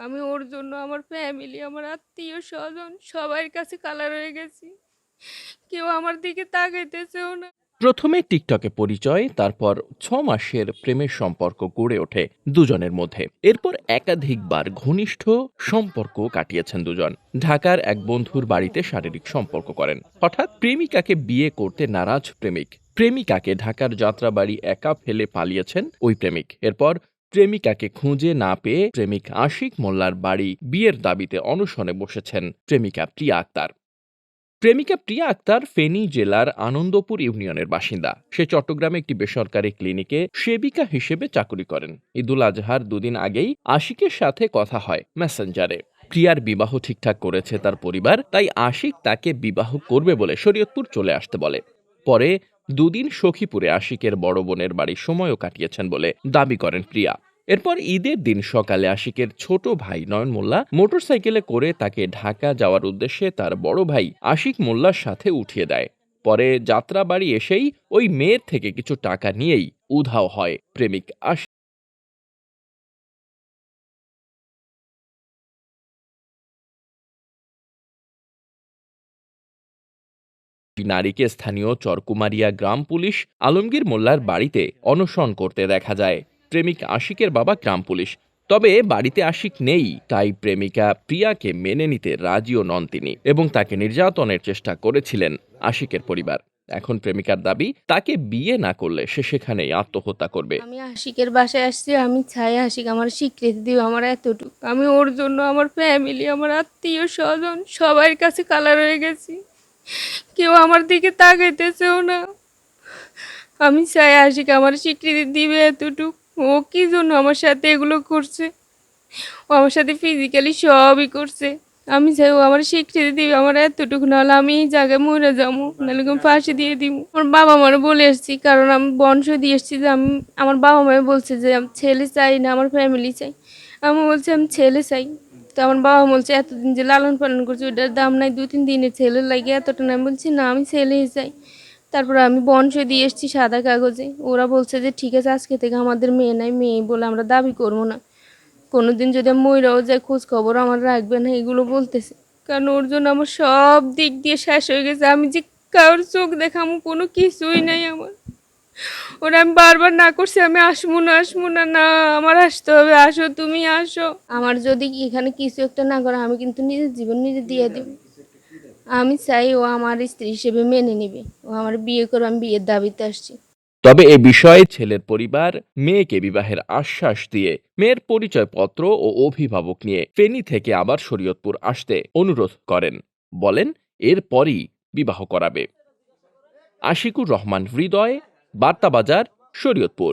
আমি ওর জন্য আমার ফ্যামিলি, আমার আত্মীয় স্বজন সবার কাছে কালার হয়ে গেছি। কেউ আমার দিকে তাকাইতেছেও না। প্রথমে টিকটকে পরিচয়, তারপর ৬ মাসের প্রেমের সম্পর্ক গড়ে ওঠে দুজনের মধ্যে। এরপর একাধিকবার ঘনিষ্ঠ সম্পর্ক কাটিয়েছেন দুজন। ঢাকার এক বন্ধুর বাড়িতে শারীরিক সম্পর্ক করেন। হঠাৎ প্রেমিকাকে বিয়ে করতে নারাজ প্রেমিক। প্রেমিকাকে ঢাকার যাত্রাবাড়ি একা ফেলে পালিয়েছেন ওই প্রেমিক। এরপর প্রেমিকাকে খুঁজে না পেয়ে প্রেমিক আশিক মোল্লার বাড়ি বিয়ের দাবিতে অনশনে বসেছেন প্রেমিকা প্রিয়া আক্তার। প্রেমিকা প্রিয়া আক্তার ফেনী জেলার আনন্দপুর ইউনিয়নের বাসিন্দা। সে চট্টগ্রামে একটি বেসরকারি ক্লিনিকে সেবিকা হিসেবে চাকুরি করেন। ঈদুল আজহার দুদিন আগেই আশিকের সাথে কথা হয় মেসেঞ্জারে। প্রিয়ার বিবাহ ঠিকঠাক করেছে তার পরিবার, তাই আশিক তাকে বিবাহ করবে বলে শরীয়তপুর চলে আসতে বলে। পরে দুদিন সখীপুরে আশিকের বড় বোনের বাড়ি সময়ও কাটিয়েছেন বলে দাবি করেন প্রিয়া। এরপর ঈদের দিন সকালে আশিকের ছোট ভাই নয়ন মোল্লা মোটরসাইকেলে করে তাকে ঢাকা যাওয়ার উদ্দেশ্যে তার বড় ভাই আশিক মোল্লার সাথে উঠিয়ে দেয়। পরে যাত্রাবাড়ি এসেই ওই মেয়ের থেকে কিছু টাকা নিয়েই উধাও হয় প্রেমিক আশিক। নারীকে স্থানীয় চরকুমারিয়া গ্রাম পুলিশ আলমগীর মোল্লার বাড়িতে অনশন করতে দেখা যায়। প্রেমিক আশিকের বাবা গ্রাম পুলিশ। তবে বাড়িতে আশিক নেই, তাই প্রেমিকা প্রিয়াকে মেনে নিতে রাজিও নন তিনি, এবং তাকে নির্যাতনের চেষ্টা করেছিলেন আশিকের পরিবার। এখন প্রেমিকার দাবি, তাকে বিয়ে না করলে সে সেখানেই আত্মহত্যা করবে। আমি আশিকের বাসায় আসছি, আমি চাই আশিক আমার স্বীকৃতি দিও, আমার এতটুকু। আমি ওর জন্য আমার ফ্যামিলি, আমার আত্মীয় স্বজন সবার কাছে কালার হয়ে গেছি। কেউ আমার দিকে তাকাইতেছেও না। আমি চাই আশিক আমার স্বীকৃতি দিবে এতটুকু। ও কি জন্য আমার সাথে এগুলো করছে? ও আমার সাথে ফিজিক্যালি সবই করছে। আমি চাই ও আমার স্বীকৃতি দিবে, আমার এতটুকু। নাহলে আমি এই জায়গায় মরে যাবো, নাহলে আমি ফাঁসি দিয়ে দিব। আমার বাবা মারে বলে এসেছি, কারণ আমি বংশ দিয়ে এসেছি যে আমি, আমার বাবা মায়ে বলছে যে আমি ছেলে চাই না, আমার ফ্যামিলি চাই। আমি বলছি আমি ছেলে চাই। তো আমার বাবা বলছে এতদিন যে লালন পালন করছে ওটার দাম নাই, 2-3 দিনের ছেলের লাগে এতটা না। আমি বলছি না, আমি ছেলেই চাই। তারপরে আমি বংশ দিয়ে এসেছি সাদা কাগজে। ওরা বলছে যে ঠিক আছে, আজকে থেকে আমাদের মেয়ে নাই, মেয়ে বলে আমরা দাবি করবো না। কোনোদিন যদি আমি মইরাও যাই, খোঁজ খবর আমার রাখবে না, এগুলো বলতেছে। কারণ ওর জন্য আমার সব দিক দিয়ে শেষ হয়ে গেছে। আমি যে কারোর চোখ দেখামো কোনো কিছুই নাই আমার। ওরা আমি বারবার না করছি আমি আসবো না, আসবো না, না আমার আসতে হবে, আসো তুমি আসো। আমার যদি এখানে কিছু একটা না করে, আমি কিন্তু নিজের জীবন নিজে দিয়ে দেব। আমি চাই ও আমার স্ত্রী হিসেবে মেনে নেবে, ও আমার বিয়ে করবে, আমি বিয়ের দাবিতে আসছি। তবে এ বিষয়ে ছেলের পরিবার মেয়েকে বিবাহের আশ্বাস দিয়ে মেয়ের পরিচয়পত্র ও অভিভাবক নিয়ে ফেনী থেকে আবার শরীয়তপুর আসতে অনুরোধ করেন। বলেন এরপরই বিবাহ করাবে। আশিকুর রহমান হৃদয়, বার্তাবাজার, শরীয়তপুর।